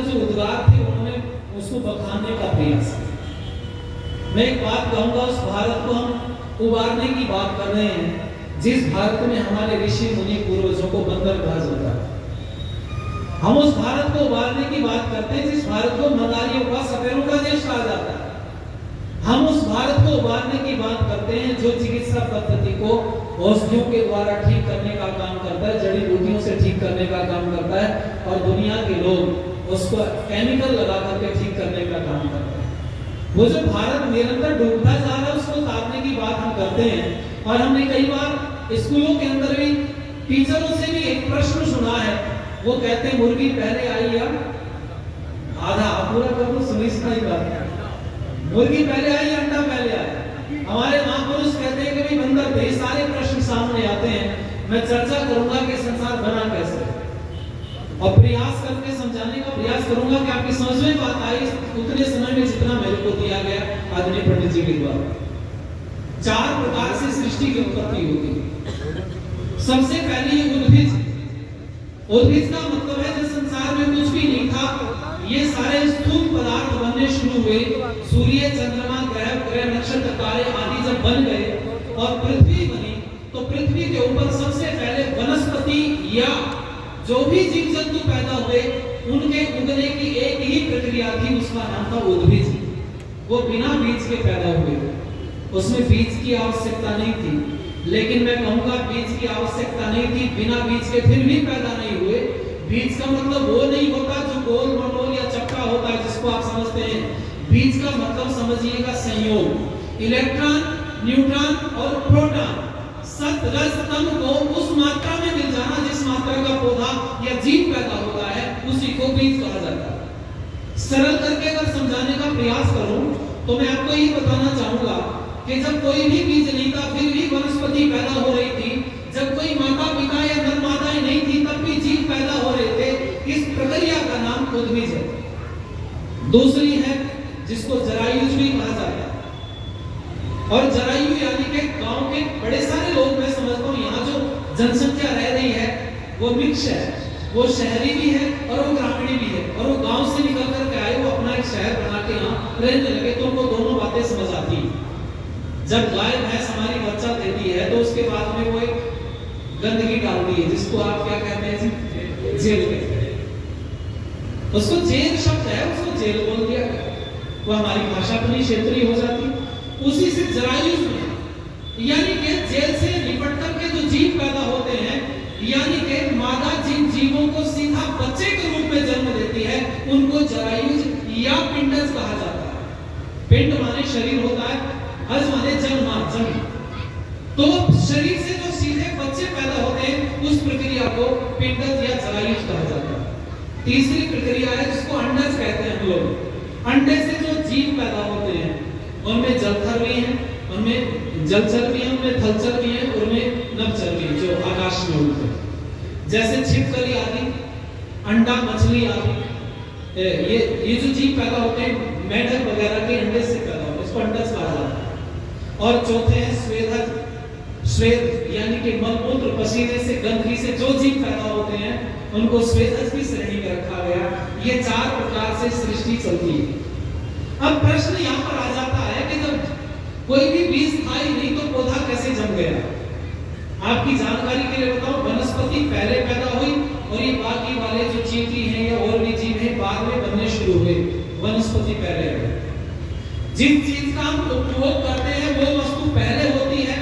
जो उद्गार थे उन्होंने उसको बखानने का प्रयास किया। मैं एक बात कहूंगा, उस भारत को हम उबारने की बात कर रहे हैं जिस भारत में हमारे ऋषि मुनि पूर्वजों को बंदरगाह होता है। हम उस भारत को उबारने की बात करते हैं जिस भारत को मदारियों का सफेरों का देश कहा जाता है। हम उस भारत को उबारने की बात करते हैं जो चिकित्सा पद्धति को औषधियों के द्वारा ठीक करने का काम करता है, जड़ी बूटियों से ठीक करने का काम करता है, और दुनिया के लोग उसको केमिकल लगा करके ठीक करने का काम करते हैं। वो जो भारत निरंतर डूबता जा रहा है उसको तारने की बात हम करते हैं। और हमने कई बार स्कूलों के अंदर भी टीचरों से भी एक प्रश्न सुना है, वो कहते हैं मुर्गी पहले आई या आधा पूरा कर दो, सुनी सुनाई बात। मुर्गी पहले आई या अंडा पहले आया? हमारे महापुरुष कहते हैं कि भाई बंदर थे। सारे प्रश्न सामने आते हैं। मैं चर्चा करूंगा कि संसार बना कैसे, और प्रयास करके समझाने का प्रयास करूंगा कि आपकी समझ में बात आई उतने समय में जितना मेरे को दिया गया आदरणीय पंडित जी के द्वारा। 4 प्रकार से सृष्टि की उत्पत्ति होती है। सबसे पहले उद्भिज। उद्भिज का मतलब है जब संसार में कुछ भी नहीं था, ये सारे स्थूल पदार्थ बनने शुरू हुए। सूर्य, चंद्रमा, ग्रह, नक्षत्र, तारे आदि जब बन गए और पृथ्वी बनी, तो पृथ्वी के ऊपर सबसे पहले वनस्पति या जो भी जीव जंतु पैदा हुए उनके उगने की एक ही प्रक्रिया थी, उसका नाम था उद्भिज। वो बिना बीज के पैदा हुए, उसमें बीज की आवश्यकता नहीं थी। लेकिन मैं कहूंगा बीज की आवश्यकता नहीं थी, बिना बीज के फिर भी पैदा नहीं हुए। बीज का मतलब वो नहीं होता जो गोल मटोल या चक्का होता है जिसको आप समझते हैं। बीज का मतलब समझिएगा संयोग। इलेक्ट्रॉन, न्यूट्रॉन और प्रोटॉन सत रज तम को उस मात्रा में मिल जाना जिस मात्रा का पौधा या जीव पैदा होता है, उसी को बीज कहा जाता है। सरल करके अगर समझाने का प्रयास करूं तो मैं आपको ये बताना चाहूंगा कि जब कोई भी बीज नहीं था फिर भी वनस्पति पैदा हो रही थी। जब कोई माता पिता या नर माताएं नहीं थी तब भी जीव पैदा हो रहे थे। इस प्रक्रिया का नाम उद्भिज है। दूसरी है जिसको जरायुज भी कहा जाता है। और जरायु यानी कि गांव के बड़े सारे लोग, मैं समझता हूं यहाँ जो जनसंख्या रह रही है वो मिक्स है। वो शहरी भी है और वो ग्रामीण भी है, और वो गांव से निकल कर के आए, वो अपना एक शहर बना के यहाँ रहने लगे, तो उनको दोनों बातें समझ आती है। जब गाय भैंस हमारी बच्चा देती है तो उसके बाद में वो एक गंदगी डालती है जिसको आप क्या कहते हैं जी? जेल कहते हैं। उसको जेल शब्द है, उसको जेल बोल दिया गया। वो हमारी भाषा अपनी क्षेत्रीय हो जाती। उसी से जरायुज में यानी कि जेल से निपट करके जो जीव पैदा होते हैं, यानी कि मादा जिन जीवों को सीधा बच्चे के रूप में जन्म देती है उनको जरायुज या पिंडज कहा जाता है। पिंड माने शरीर होता है, हज माने जन्म। तो शरीर से जो सीधे बच्चे पैदा होते हैं उस प्रक्रिया को पिंडज या जरायुज कहा जाता है। तीसरी प्रक्रिया है जिसको अंडज कहते हैं हम लोग। अंडे से जो जीव पैदा होते हैं उनमें जलचर भी हैं, उनमें जलचर भी हैं, उनमें थलचर भी हैं, उनमें नभचर भी हैं जो आकाश में उड़ते हैं, जैसे छिपकली आदि, अंडा मछली आदि। ये जो जीव पैदा होते हैं मेढक वगैरह के अंडे से पैदा होते हैं, इसको अंडज कहा जाता है। और चौथे हैं स्वेदज। स्वेद यानी कि मलमूत्र पसीने से गंदगी से जो जीव पैदा होते हैं उनको स्वेदज की श्रेणी में रखा गया। ये 4 प्रकार से सृष्टि चलती है। अब प्रश्न यहाँ पर आ जाता है कि जब कोई भी बीज था ही नहीं तो पौधा कैसे जम गया? आपकी जानकारी के लिए बताऊं, वनस्पति पहले पैदा हुई और ये बाकी वाले जो चींटी हैं या और भी जीव हैं बाद में बनने शुरू हुए। वनस्पति पहले है। जिस चीज का हम उपभोग करते हैं वो वस्तु पहले होती है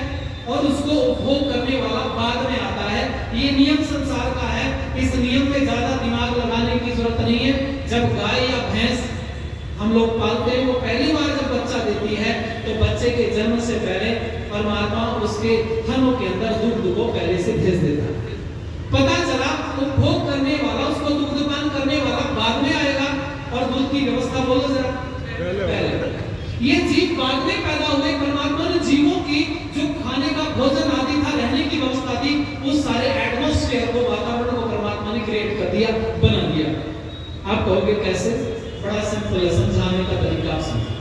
और उसको उपभोग करने वाला बाद में आता है। ये नियम संसार का है। इस नियम पे ज्यादा दिमाग लगाने की जरूरत नहीं है। जब गाय या भैंस हम लोग पालते हैं, वो पहली बार जब बच्चा देती है तो बच्चे के जन्म से पहले परमात्मा उसके थनों के अंदर दुग्ध को पहले से भेज देता है। पता चला उपभोग करने वाला, उसको दुग्धपान करने वाला बाद में आएगा, और दूध की व्यवस्था बोलो जरा पहले। ये जीव बाद में पैदा हुए। परमात्मा ने जीवों की जो खाने का भोजन आदि था, रहने की व्यवस्था थी, उस सारे एटमॉस्फेयर को, वातावरण को परमात्मा ने क्रिएट कर दिया, बना दिया। आप कहोगे कैसे? बड़ा सिंपल है, समझाने का तरीका आप समझो।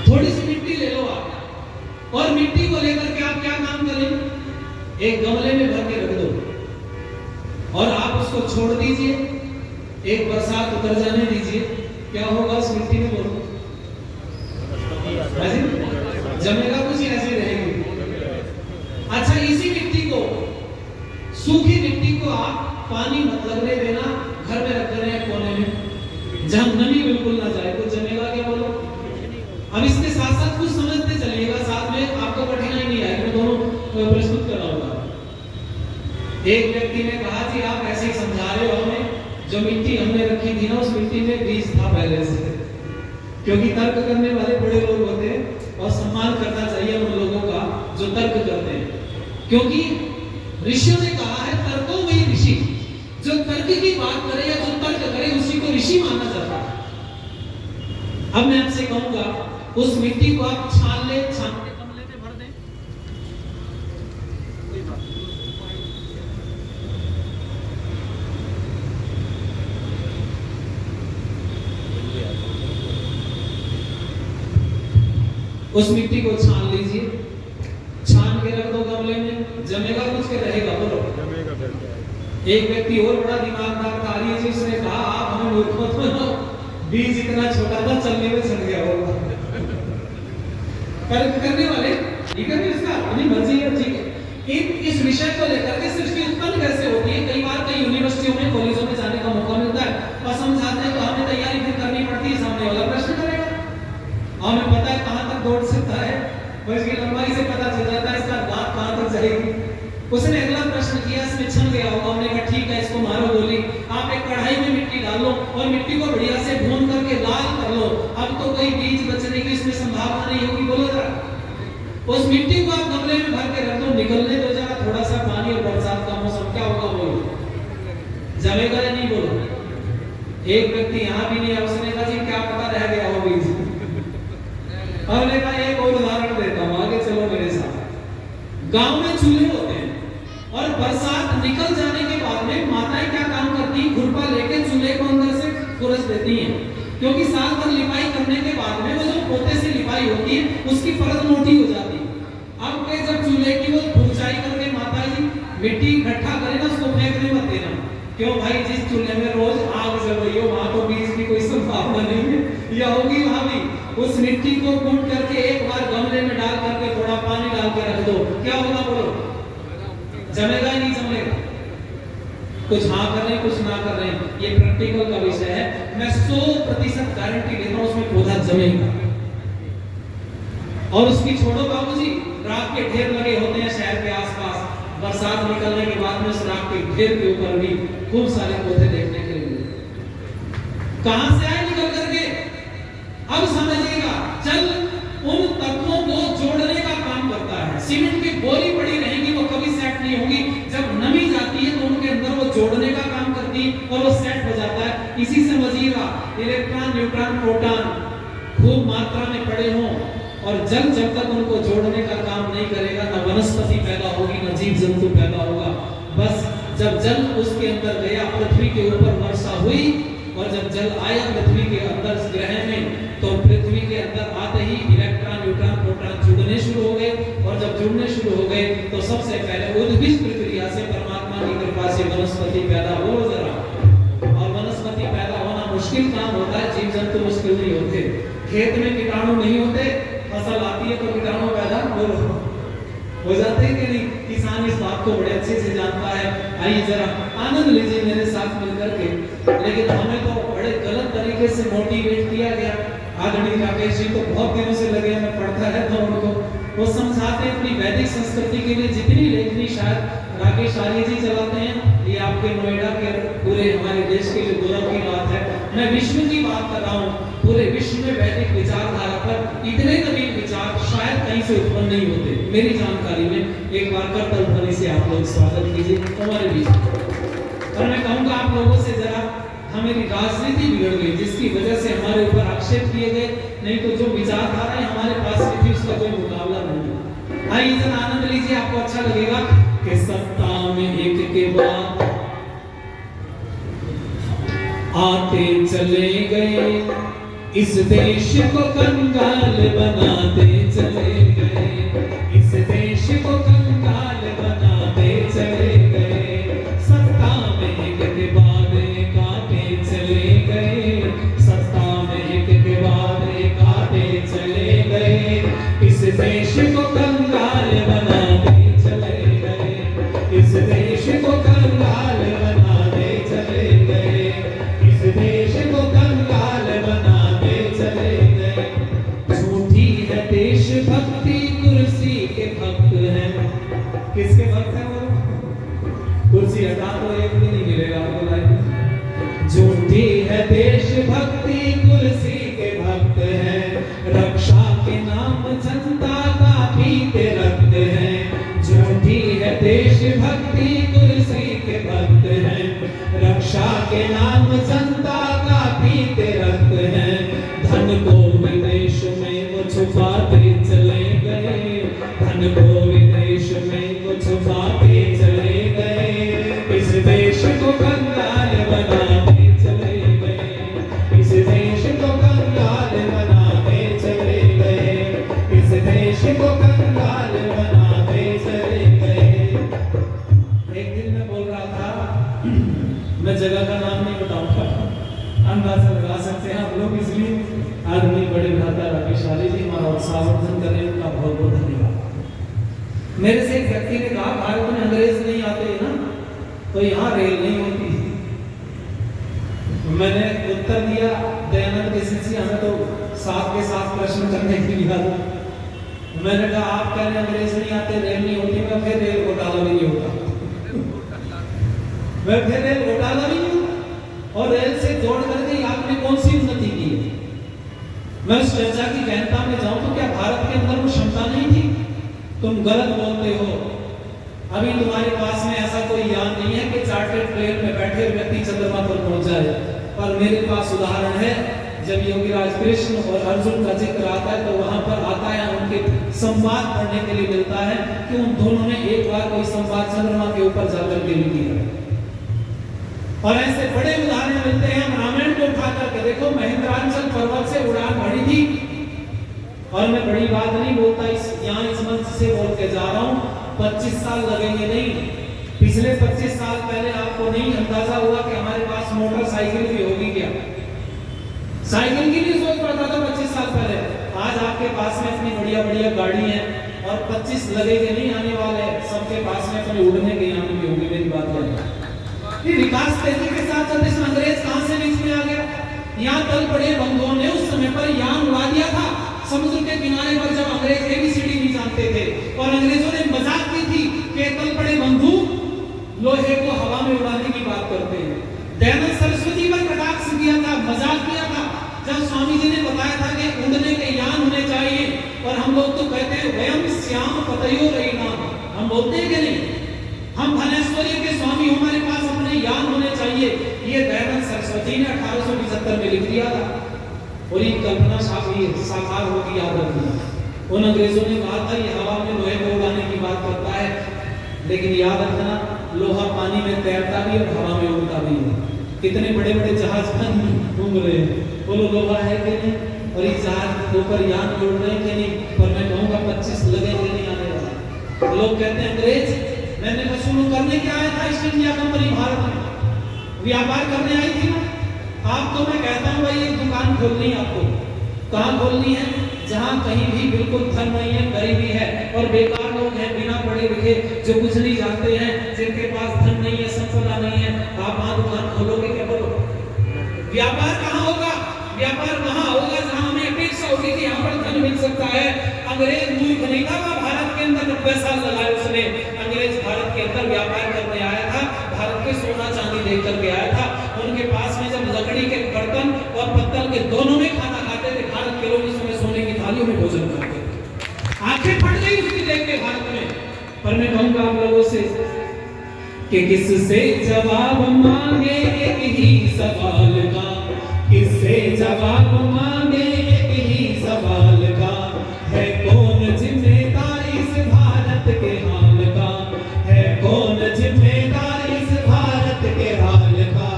थोड़ी सी मिट्टी ले लो आप, और मिट्टी को लेकर के आप क्या काम करें? एक गमले में भर के रख दो और आप उसको छोड़ दीजिए। एक बरसात उतर जाने दीजिए, क्या होगा उस मिट्टी में? बोलो, जमेगा कुछ ऐसे रहेगी। अच्छा, इसी मिट्टी को, सूखी मिट्टी को आप पानी मत लगने देना, घर में रख रहे हैं कोने में, जहां नमी बिल्कुल ना जाए, तो जमेगा क्या? बोलो। अब इसके साथ साथ कुछ समझते चलिएगा, साथ में आपको कठिनाई नहीं आएगी, मैं दोनों प्रस्तुत कराऊंगा। एक व्यक्ति ने कहा जी आप ऐसे ही समझा रहे हो हमें, जो मिट्टी हमने रखी थी ना उस मिट्टी में बीज था पहले से। क्योंकि तर्क करने वाले बड़े लोग होते हैं और सम्मान करना चाहिए उन लोगों का जो तर्क करते हैं, क्योंकि ऋषियों ने कहा है तर्कों में ऋषि, जो तर्क की बात करे या जो तर्क करे उसी को ऋषि माना जाता है। अब मैं आपसे कहूंगा उस मिट्टी को आप छान ले, छान के गमले में भर दें, कोई बात नहीं। उस मिट्टी को छान लीजिए, छान के रख दो गमले में, जमेगा कुछ के रहेगा? बोलो। एक व्यक्ति और बड़ा दिमागदार था, उसने कहा आप हमें मूर्ख मत बनाओ, बीज इतना छोटा था चलने में सड़ गया होगा। तर्क करने वाले ठीक है, इसका अपनी मर्जी है, ठीक है। इस विषय को लेकर के सृष्टि उत्पन्न कैसे होती है, कई बार कई यूनिवर्सिटियों में, कॉलेजों में जाने का मौका मिलता है और समझाते हैं, तो हमें तैयारी फिर करनी पड़ती है, सामने वाला प्रश्न करेगा, हमें पता है कहां तक दौड़ सकता है, और इसकी लंबाई से पता चल जाता है इसका दांत कहां तक जाएगी। उसने अगला प्रश्न किया, इसमें छन गया होगा, हमने कहा ठीक है इसको मारो गोली। आप एक कढ़ाई में मिट्टी डालो और मिट्टी को बढ़िया से भून करके लाल कर लो, अब तो कोई बीज बचने की इसमें संभावना नहीं होगी। बोलो जरा, उस मिट्टी को आप गमले में भर के रख दो, निकलने दो जरा थोड़ा सा पानी और बरसात का मौसम, क्या होगा? बोलो, जमेगा या नहीं? बोलो। एक व्यक्ति यहाँ भी नहीं है, उसने कहा जी क्या पता रह गया हो बीज। हमने कहा एक और उदाहरण देता हूं, आगे चलो मेरे साथ। गांव में चूल्हे होते हैं और बरसात निकल जाने के बाद में माताएं क्या काम करती हैं, खुरपा लेके चूल्हे को अंदर से खुरच देती हैं, क्योंकि साल भर लिपाई करने के बाद में वो जो पोते से लिपाई होती है उसकी परत मोटी हो जाती है। अब के जब चूल्हे की वो फुरचाई करके माता जी मिट्टी इकट्ठा करे ना, उसको फेंकने मत देना, क्यों भाई? जिस चूल्हे में रोज आग जल रही हो वहां तो बीज की कोई संभावना नहीं है, या होगी वहां भी। उस मिट्टी को कूट करके एक बार गमले में डाल करके थोड़ा पानी डाल के रख दो, क्या होगा? बोलो, जमेगा ही नहीं जमेगा? कुछ हाँ कर रहे हैं, कुछ ना कर रहे हैं, ये प्रैक्टिकल का विषय है। मैं 100% गारंटी देता हूं उसमें पौधा जमेगा। और उसकी छोड़ो बाबूजी, राख के ढेर लगे होते हैं शहर के आसपास, बरसात निकलने के बाद में उस राख के ढेर के ऊपर भी खूब सारे पौधे देखने के लिए मिले। कहां से आए निकल करके? अब समझिएगा, जल उन तत्वों को जोड़ने का काम करता है। सीमेंट की गोली पड़ी रहेगी वो कभी सेट नहीं होगी, जब नमी जाती है तो उनके अंदर वो जोड़ने का काम करती है और वो सेट हो जाता है। इसी से समझिएगा, इलेक्ट्रॉन, न्यूट्रॉन, प्रोटॉन खूब मात्रा में पड़े हों और जल जब तक उनको जोड़ने का काम नहीं करेगा, ना वनस्पति पैदा होगी, ना जीव जंतु पैदा होगा। बस जब जल उसके अंदर गया, पृथ्वी के ऊपर वर्षा हुई, और जब जल आया पृथ्वी के अंदर ग्रह में, तो पृथ्वी के अंदर आते ही इलेक्ट्रॉन, न्यूट्रॉन, प्रोटॉन जुड़ने शुरू हो गए, और जब जुड़ने शुरू हो गए तो सबसे पहले उद्भिज प्रक्रिया से परमात्मा की कृपा से वनस्पति पैदा हो जरा। और वनस्पति पैदा होना मुश्किल काम होता है, जीव जंतु मुश्किल नहीं होते। खेत में कीटाणु नहीं होते, फसल आती है तो कीटाणु पैदा हो जाते हैं कि नहीं? किसान इस बात को बड़े अच्छे से जानता है। आइए जरा आनंद लीजिए मेरे साथ मिलकर के। लेकिन हमें तो बड़े गलत तरीके से मोटिवेट किया गया। आदरणीय राकेश जी तो बहुत दिनों से लगे, मैं पढ़ता रहता हूं उनको, वो समझाते अपनी वैदिक संस्कृति के लिए जितनी लेखनी शायद राकेश आर्य जी चलाते हैं, ये आपके नोएडा के पूरे हमारे देश के लिए गौरव की बात है। मैं विश्व की बात कर रहा हूँ, पूरे विश्व में वैदिक विचारधारा पर इतने नवीन विचार शायद कहीं से उत्पन्न नहीं होते मेरी जानकारी में। एक बार करतल ध्वनि से आप लोग स्वागत कीजिए हमारे बीच। और मैं कहूंगा आप लोगों से, जरा हमारी राजनीति बिगड़ गई जिसकी वजह से हमारे ऊपर आक्षेप किए गए, नहीं तो जो विचारधारा हमारे पास में थी उसका कोई मुकाबला नहीं। आइए जरा आनंद लीजिए, आपको अच्छा लगेगा कि सत्ता में एक के बाद आते चले गए, इस देश को कंगाल बनाते चले गए, इस देश को कंगाल बनाते चले गए, सत्ता में एक के बाद काटे चले के नाम जनता का पीते रक्त है, धन को विदेश में वो छुपाते चले गए, धन को विदेश में वो छुपाते चले गए, इस देश को कंगाल बनाते चले गए, इस देश को कंगाल बनाते चले गए, इस देश को कंगाल बनाते चले गए। एक दिन मैं बोल रहा था, मैं जगह का नाम नहीं बताऊंगा, अंदाजा लगा सकते हैं आप लोग, इसलिए आदमी बड़े भ्राता राकेशाली जी हमारा उत्साहवर्धन कर रहे हैं, उनका बहुत बहुत धन्यवाद। मेरे से एक व्यक्ति ने कहा भारत में अंग्रेज नहीं आते ना तो यहाँ रेल नहीं होती। मैंने उत्तर दिया दयानंद के शिष्य हमें तो 7 के 7 प्रश्न करने के लिए आता। मैंने कहा आप कह रहे अंग्रेज नहीं आते रेल नहीं होती, मैं फिर रेल घोटाला भी नहीं होता, मैं फिर रेल घोटाला भी नहीं होता। और रेल से जोड़ करके आपने कौन सी उन्नति की है? मैं उस चर्चा की गहनता में जाऊं तो क्या भारत के अंदर वो क्षमता नहीं थी? तुम गलत बोलते हो। अभी तुम्हारे पास में ऐसा कोई यान नहीं है कि चार्टर्ड प्लेन में बैठे व्यक्ति चंद्रमा पर पहुंच जाए, पर मेरे पास उदाहरण है। जब योगीराज कृष्ण और अर्जुन का जिक्र आता है तो वहां पर आता है, उनके संवाद पढ़ने के लिए मिलता है कि उन दोनों ने एक बार कोई संवाद चंद्रमा के ऊपर जाकर के भी किया। और ऐसे बड़े उदाहरण मिलते हैं। हम रामायण को उठा करके देखो, महेंद्रांचल पर्वत से उड़ान भरी थी। और मैं बड़ी बात नहीं बोलता, यहाँ इस मंच से बोल के जा रहा हूँ, 25 साल लगेंगे नहीं। पिछले 25 साल पहले आपको नहीं अंदाजा हुआ कि हमारे पास मोटरसाइकिल भी होगी क्या? साइकिल की नहीं सोच पड़ता था 25 साल पहले। आज आपके पास में इतनी बढ़िया बढ़िया गाड़ी है और 25 लगेंगे नहीं आने वाले, सबके पास में अपने उड़ने के यान भी होगी। मेरी बात है, ये विकास तेजी के साथ साथ इसमें अंग्रेज कहां से बीच में आ गया? यहाँ तल पड़े बंधुओं ने उस समय पर यान उड़ा दिया था समुद्र के किनारे पर, जब अंग्रेज ABCD नहीं जानते थे। और अंग्रेजों ने मजाक की थी कि तल पड़े बंधु लोहे को हवा में उड़ाने की बात करते हैं। दयानंद सरस्वती पर कटाक्ष किया था, मजाक किया था, जब स्वामी जी ने बताया था कि उड़ने के यान होने चाहिए। और हम लोग तो कहते हैं वयम श्याम पतयो रहीना, हम बोलते हैं कि नहीं, हम धनेश्वरी के स्वामी, हमारे पास अपने यान होने चाहिए। ये दयानंद सरस्वती ने 1875 में लिख दिया था। और ये कल्पना साकार होगी, याद रखना। उन अंग्रेजों ने कहा था ये हवा में लोहे को उड़ाने की बात करता है, लेकिन याद रखना लोहा पानी में तैरता भी और हवा में उड़ता भी है। कितने बड़े बड़े जहाज घूम रहे हैं, बोलो लोहा है कि नहीं? और इस जहाज के ऊपर यान उड़ रहे हैं कि नहीं? पर मैं कहूँगा 25 लगेंगे नहीं आने वाला। लोग कहते हैं अंग्रेज मैंने वसूल करने क्या आया था, ईस्ट इंडिया कंपनी भारत में व्यापार करने आई थी ना। आप तो मैं कहता हूँ भाई एक दुकान खोलनी है आपको। कहाँ खोलनी है? जहाँ कहीं भी बिल्कुल धन नहीं है, गरीबी है और बेकार लोग हैं, बिना पढ़े लिखे, जो कुछ नहीं जानते हैं, जिनके पास धन नहीं है, संपदा नहीं है। आप वहाँ दुकान खोलोगे क्या? बोलो, व्यापार कहाँ होगा? व्यापार वहाँ होगा जहाँ हमें अपेक्षा होगी कि यहाँ पर धन मिल सकता है। अंग्रेज मूर्ख नहीं था, भारत के अंदर 90 साल लगाए उसने। अंग्रेज भारत के अंदर व्यापार करने आया था, भारत के सोना चांदी देख करके आया था। उनके पास में जब लकड़ी के बर्तन और पत्तल के दोनों में खाना खाते थे, भारत के लोग इस समय सोने की थालियों में भोजन करते थे। आंखें फट गई उसकी देख के भारत में। पर मैं कहूँगा आप लोगों से कि किससे जवाब मांगे एक ही सवाल का, किससे जवाब मांगे एक ही सवाल का, है कौन जिम्मेदार इस भारत के हाल का, है कौन जिम्मेदार इस भारत के हाल का।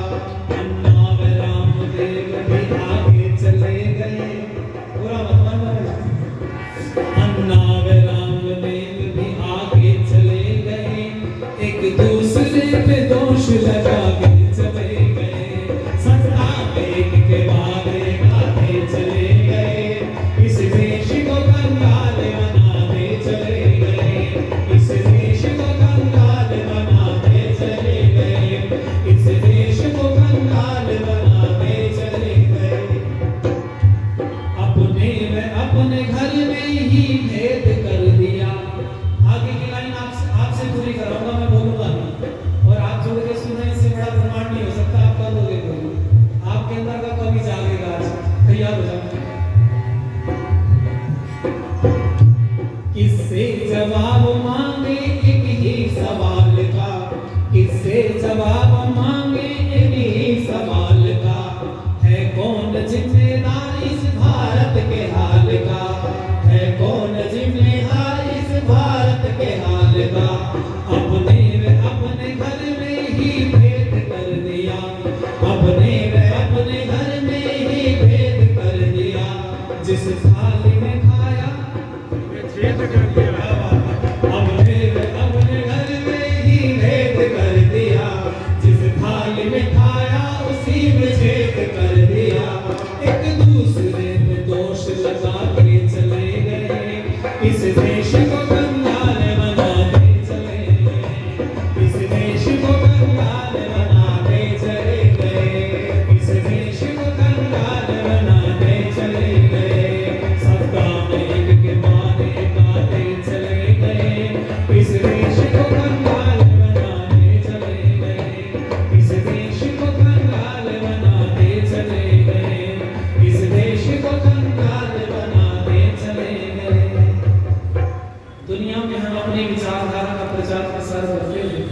अन्ना व रामदेव भी आगे चले गए, पूरा अन्ना व रामदेव भी आगे चले गए, एक दूसरे पे दोष लगा के चले गए। सत्ता एक के बाद एक जिस थाली में खाया छेद कर दिया, अपने घर में ही भेद कर दिया, जिस थाली में खाया उसी में छेद कर दिया, एक दूसरे पे दोष लगा के चले गए, इस देश को कंगाल बनाते चले गए, इस देश को कंगाल बनाते चले गए, इस देश को कंगाल बनाते चले गए, सबका मेघ के मारे गाते चले गए, इस देश को कंगाल बनाते चले गए, इस देश को कंगाल बनाते चले गए, इस देश को कंगाल बनाते चले गए। दुनिया में हम अपनी विचारधारा का प्रचार प्रसार करते हैं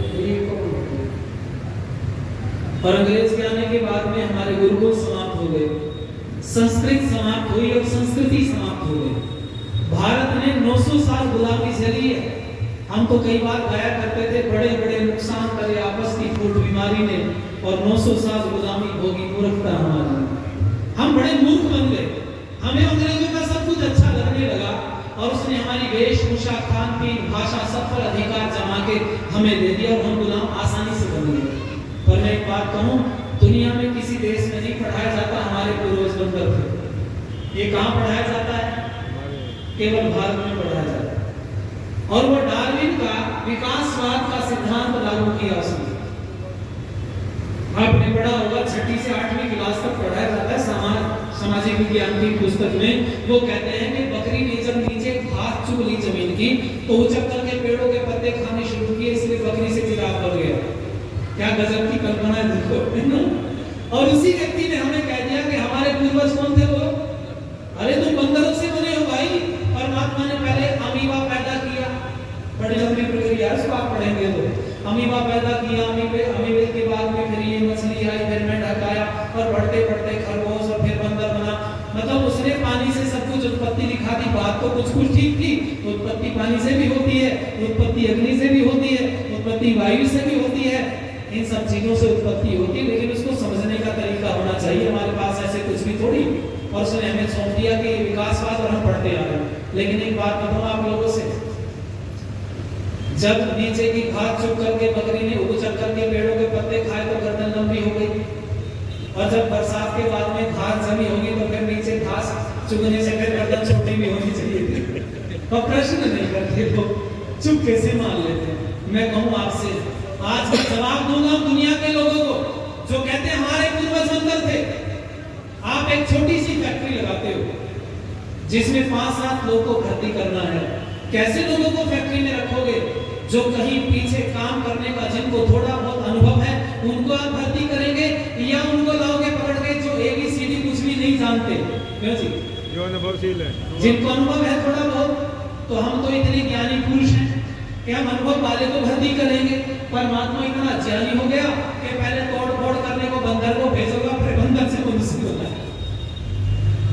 और अंग्रेज के आने के बाद में हमारे गुरुकुल समाप्त हो गए, संस्कृत समाप्त हुई और संस्कृति समाप्त हो गई। भारत ने 900 साल गुलामी झेली है। हम तो कई बार गाया करते थे बड़े बड़े नुकसान करे आपस की फूट बीमारी ने और 900 साल गुलामी भोगी मूर्खता हमारी। हम बड़े मूर्ख बन गए, हमें अंग्रेजों का सब कुछ अच्छा लगने लगा और उसने हमारी वेशभूषा, खान पीन, भाषा सब पर अधिकार जमा के हमें दे दिया और हम गुलाम आसानी से बन गए। पर मैं एक बात कहूं, दुनिया में किसी देश में नहीं पढ़ाया जाता हमारे पूर्वज बंदर थे। ये कहां पढ़ाया जाता है? केवल भारत में पढ़ाया जाता है। और वो डार्विन का विकासवाद का सिद्धांत लागू किया उसने। आपने पढ़ा होगा, 6ठी से 8वीं क्लास तक पढ़ाया जाता है सामाजिक विज्ञान की पुस्तक में। वो कहते हैं कि बकरी ने जब नीचे घास चुग ली जमीन की तो उचक करके पेड़ों के पत्ते खाने शुरू किए, इसलिए बकरी से जिराफ बन गया। क्या गजब की कल्पना है, देखो। और उसी व्यक्ति ने हमें कह दिया कि हमारे पूर्वज कौन थे वो? अरे तुम बंदरों से बने हो भाई। परमात्मा ने पहले अमीबा पैदा किया, बड़ी लंबी प्रक्रिया है, उसको आप पढ़ेंगे तो। अमीबा पैदा किया, अमीबे के बाद में फिर ये मछली आई, फिर मेंढक आया और बढ़ते बढ़ते खरगोश और फिर बंदर बना। मतलब उसने पानी से सब कुछ उत्पत्ति दिखा दी। बात तो कुछ कुछ ठीक थी, उत्पत्ति पानी से भी होती है, उत्पत्ति अग्नि से भी होती है, उत्पत्ति वायु से भी होती है, इन सब चीजों से उत्पत्ति होती है। लेकिन उसको समझने का तरीका होना चाहिए, हमारे पास ऐसे कुछ भी थोड़ी। और उसने हमें सौंप दिया कि विकासवाद और हम पढ़ते आ रहे हैं। लेकिन एक बात बताऊं आप लोगों से, जब नीचे की घास चुग करके बकरी ने उचक करके पेड़ों के पत्ते खाए तो गर्दन लंबी हो गई, और जब बरसात के बाद में घास जमी होगी तो फिर नीचे घास चुगने से फिर गर्दन छोटी भी होनी चाहिए। और प्रश्न नहीं करते तो चुप कैसे मान लेते हैं। मैं कहूं आपसे, आज मैं जवाब दूंगा दुनिया के लोगों को जो कहते हैं हमारे पूर्वज बंदर थे। आप एक छोटी सी फैक्ट्री लगाते हो जिसमें 5-7 लोगों को भर्ती करना है, कैसे लोगों को फैक्ट्री में रखोगे? जो कहीं पीछे काम करने का, जिनको थोड़ा बहुत अनुभव है, उनको आप भर्ती करेंगे या उनको लाओगे पकड़ के जो ABCD कुछ भी नहीं जानते? क्यों जी? जो अनुभवशील है, जिनको अनुभव है थोड़ा बहुत, तो हम तो इतने ज्ञानी पुरुष हैं कि हम अनुभव वाले को भर्ती करेंगे। परमात्मा इतना ज्ञानी हो गया कि पहले तोड़ फोड़ करने को बंदर को भेजोगा, फिर बंदर से मनुष्य होता है।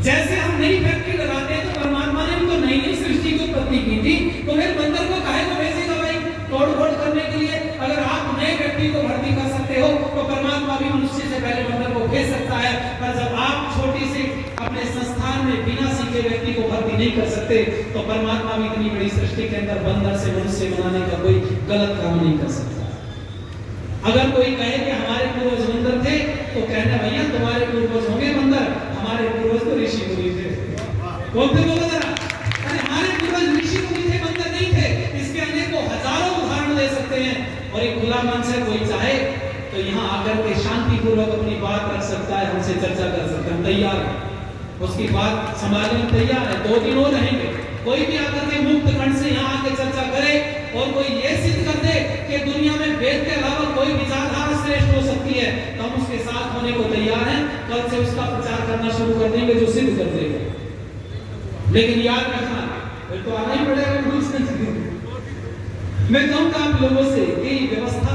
जैसे हम नई फैक्ट्री लगाते हैं तो परमात्मा ने उनको नई नई सृष्टि की उत्पत्ति की थी, तो फिर बंदर को काहे को भेजेगा भाई तोड़ फोड़ करने के लिए? अगर आप नए व्यक्ति को भर्ती कर सकते हो तो परमात्मा भी मनुष्य से पहले बंदर को भेज सकता है। पर जब आप छोटी सी अपने संस्थान में बिना सीखे व्यक्ति को भर्ती नहीं कर सकते तो परमात्मा भी इतनी बड़ी सृष्टि के अंदर बंदर से मनुष्य बनाने का कोई गलत काम नहीं कर सकता। अगर कोई कहे कि हमारे पूर्वज बंदर थे तो कहना भैया तुम्हारे पूर्वज होंगे बंदर, हमारे पूर्वज तो ऋषि मुनि थे। बोलते बोलो जरा, अरे हमारे पूर्वज ऋषि मुनि थे, बंदर नहीं थे। इसके अनेकों हजारों उदाहरण दे सकते हैं। और एक खुला मन से कोई चाहे तो यहाँ आकर के शांतिपूर्वक अपनी बात रख सकता है, हमसे चर्चा कर सकता है, हम तैयार हैं, उसकी बात संभालने में तैयार है। 2 दिन और रहेंगे, कोई भी आकर के मुक्त कंठ से यहाँ आके चर्चा करे और कोई ये सिद्ध कर दे कि दुनिया में वेद के अलावा कोई विचारधारा श्रेष्ठ हो सकती है, तो हम उसके साथ होने को तैयार हैं। कल से उसका प्रचार करना शुरू कर देंगे जो सिद्ध कर देगा। लेकिन याद रखना, फिर तो आना ही पड़ेगा। मैं कहूँगा आप लोगों से कि व्यवस्था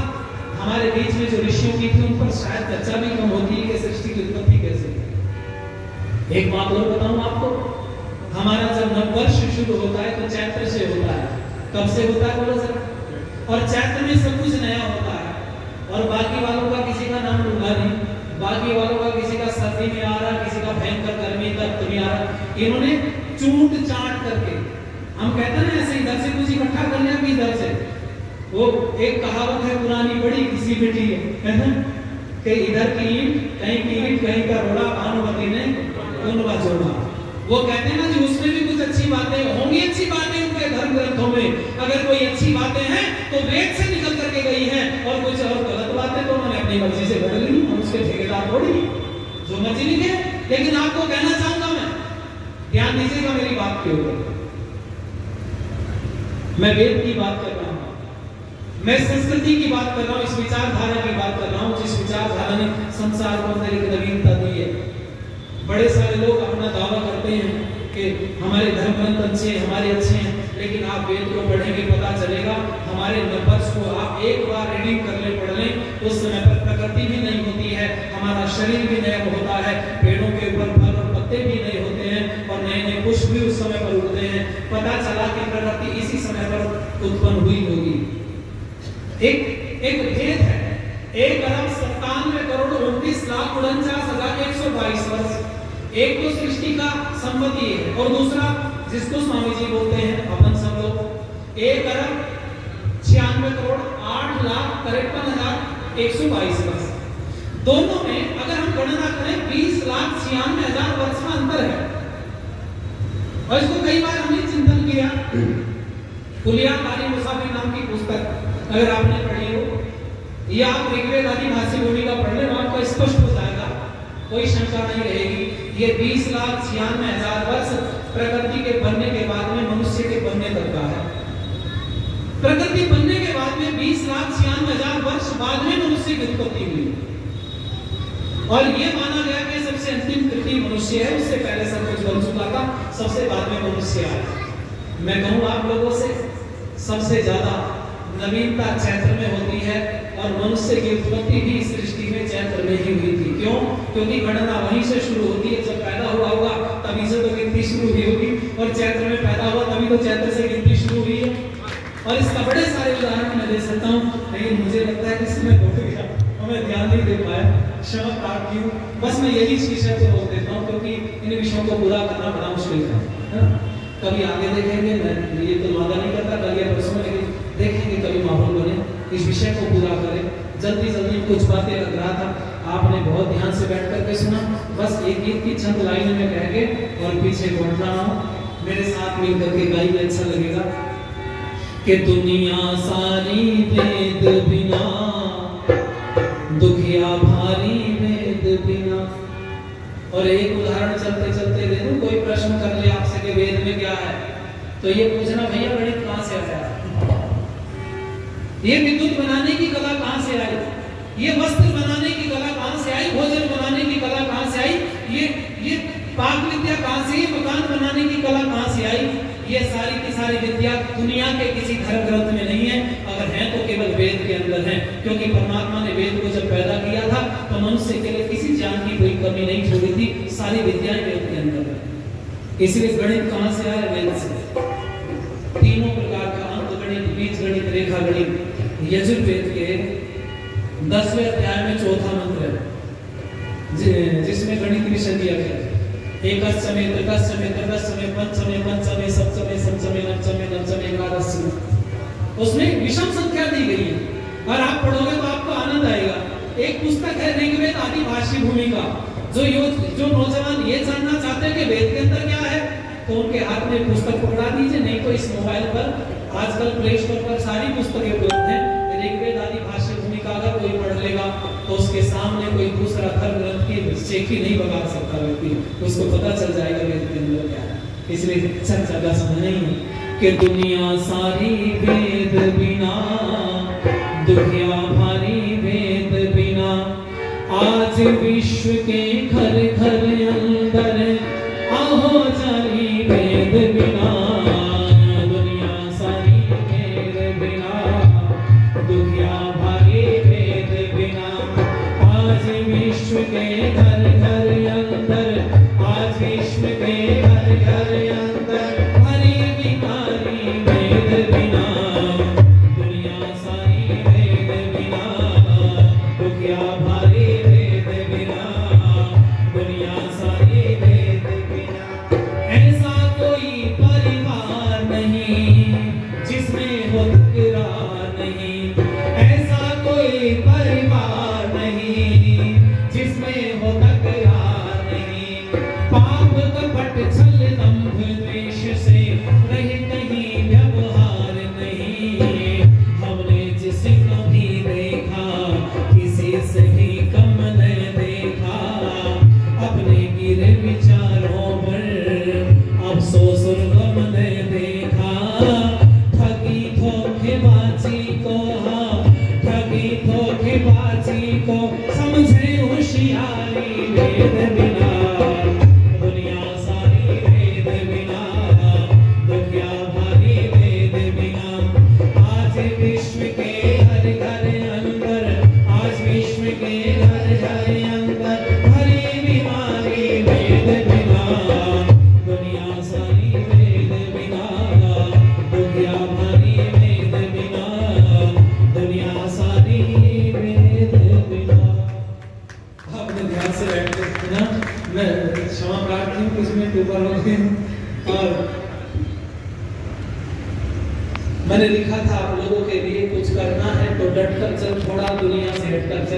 हमारे बीच में जो ऋषियों की थी उन पर शायद चर्चा भी कम होती है कि सृष्टि की उत्पत्ति कैसे। एक बात और बताऊं आपको, हमारा जब नववर्ष शुरू होता है तो चैत्र से होता है। कब से होता है बोलो जरा? और चैत्र में सब कुछ नया होता है और बाकी वालों का किसी का नाम लूंगा नहीं, बाकी वालों का किसी का सर्दी में आ रहा, किसी का भयंकर गर्मी तक में आ रहा, इन्होंने चूट चाट करके, हम कहते हैं ना ऐसे इधर से कुछ इकट्ठा कर लिया कि इधर से, वो एक कहावत है पुरानी बड़ी घिसी पिटी है ना, कि इधर की ईंट कहीं की ईंट कहीं का रोड़ा, भानुमति ने उनका जोड़ा। वो कहते हैं ना जी उसमें भी कुछ अच्छी बातें होंगी, अच्छी बातें उनके धर्म ग्रंथों में, अगर कोई अच्छी बातें हैं तो वेद से निकल करके गई हैं, और कुछ और गलत बातें तो उन्होंने अपनी मर्जी से बढ़ ली, हम उसके ठेकेदार थोड़ी जो मर्जी लिखे। लेकिन आपको कहना चाहूंगा मैं, ध्यान दीजिएगा मेरी बात के ऊपर, मैं वेद की बात कर रहा हूं, मैं संस्कृति की बात कर रहा हूं, इस विचारधारा की बात कर रहा हूं जिस विचारधारा ने संसार को अंदर एक नवीनता दी है। बड़े सारे लोग अपना दावा करते हैं कि हमारे धर्म ग्रंथ अच्छे हैं, हमारे अच्छे हैं, लेकिन आप वेद को पढ़ेंगे पता चलेगा हमारे नंबर्स को आप एक बार रीडिंग कर ले, पढ़ लें, उस समय पर प्रकृति भी नहीं होती है, हमारा शरीर भी नया होता है, पेड़ों के ऊपर फल और पत्ते भी नए होते हैं, और नए नए पुष्प भी उस समय पर उगते हैं। पता चला कि प्रकृति इसी समय पर उत्पन्न हुई होगी। एक भेद है, 1,97,29,49,122 वर्ष, एक तो सृष्टि का संपत्ति है, और दूसरा जिसको स्वामी जी बोलते हैं अपन सब लोग 1,96,08,53,122 वर्ष, दोनों में अगर हम गणना करें 20,96,000 वर्ष का अंतर है। और इसको कई बार हमने चिंतन किया। कुलियाकारी मुसाफिर नाम की पुस्तक अगर आपने पढ़ी हो, या आप ऋग्वेद आदि भाष्य भूमिका पढ़ लें, आपको स्पष्ट हो जाएगा, कोई शंका नहीं रहेगी। ये 20,96,000 वर्ष प्रकृति के बनने के बाद में मनुष्य के बनने तक का है। प्रकृति बनने के बाद में 20,96,000 वर्ष बाद में मनुष्य की उत्पत्ति हुई, और ये माना गया कि सबसे अंतिम कृति मनुष्य है, उससे पहले सब कुछ बन चुका था, सबसे बाद में मनुष्य आया। मैं कहूँ आप लोगों से, सबसे ज्यादा नवीनता चैत्र में होती है, और मनुष्य की उत्पत्ति भी इस सृष्टि में चैत्र में ही हुई थी। क्यों? क्योंकि गणना वहीं से शुरू होती है, जब पैदा हुआ होगा तभी से तो गिनती शुरू हुई होगी, और चैत्र में पैदा हुआ तभी तो चैत्र से गिनती शुरू हुई है। और इसका बड़े सारे उदाहरण मैं दे सकता हूँ, लेकिन मुझे लगता है कि इसमें हो गया और मैं ध्यान नहीं दे पाया, क्षमा प्राप्त की हूँ। बस मैं यही विषय को रोक देता हूँ, क्योंकि इन विषयों को पूरा करना बड़ा मुश्किल है। कभी आगे देखेंगे, मैं ये तो वादा नहीं करता कल या परसों में, लेकिन देखेंगे कभी माहौल बने इस विषय को पूरा करें। जल्दी जल्दी कुछ बातें लग रहा था, आपने बहुत ध्यान से बैठ करके सुना, बस एक गीत की चंद लाइनें में कह के और पीछे बढ़ रहा हूँ, मेरे साथ मिल करके गाइए, अच्छा लगेगा। कि दुनिया सारी वेद बिना, दुखिया भारी वेद बिना। और एक उदाहरण चलते चलते दे दूं, कोई प्रश्न कर ले आपसे कि वेद में क्या है, तो ये पूछना भैया गणित कहां से आया, ये विद्युत बनाने की कला कहां से आई, ये वस्त्र बनाने की कला कहां से आई, भोजन बनाने की कला कहां से आई, ये पाक विद्या कहां से, मकान बनाने की कला कहां से आई। ये सारी की सारी विद्या दुनिया के किसी धर्म ग्रंथ में नहीं है, अगर है तो केवल वेद के अंदर है, क्योंकि परमात्मा ने वेद को जब पैदा किया था तो मनुष्य के लिए किसी ज्ञान की कोई कमी नहीं छोड़ी थी, सारी विद्याएं वेद के अंदर है। इसलिए गणित कहां से आया, वेद से। तीनों प्रकार का अंक गणित, बीज गणित, रेखा गणित, यजुर्वेद के 10वें अध्याय में चौथा मंत्र है, जिसमें गणित विषय दिया गया है। एकस्समे त्रिकस्समे चतुर्दशमे पंचमे पंचमे सप्तमे सप्तमे नवमे नवमे एकादशमे, उसमें विषम संख्या दी गई है, और आप पढ़ोगे तो आपको आनंद आएगा। एक पुस्तक है ऋग्वेद आदि भाष्य भूमिका, जो नौजवान ये जानना चाहते हैं कि वेद के अंदर क्या है, तो उनके हाथ में पुस्तक पकड़ा दीजिए, नहीं तो इस मोबाइल पर आजकल प्ले स्टोर पर सारी पुस्तकें उपलब्ध हैं। ऋग्वेद आदि भाष्य भूमिका अगर कोई पढ़ लेगा तो उसके सामने कोई दूसरा धर्म ग्रंथ की चेकी नहीं बगा सकता व्यक्ति, उसको पता चल जाएगा वेद के अंदर क्या है। इसलिए चर्चा का समय नहीं है कि दुनिया सारी वेद बिना, दुखिया भारी वेद बिना। आज विश्व के घर घर अंदर आहो जारी वेद बिना, दुनिया सारी वेद बिना, दुखिया भारी वेद बिना। आज विश्व के घर घर अंदर, आज विश्व के घर घर अंदर हरी बीमारी वेद बिना, दुनिया सारी वेद बिना, दुखिया भारी वेद बिना, दुनिया सारी ध्यान से बैठते ना, मैं क्षमा प्रार्थी हूँ कुछ मिनट ऊपर हो गए हूँ। और मैंने लिखा था आप लोगों के लिए कुछ करना है तो डट कर चल, थोड़ा दुनिया से हट कर चल।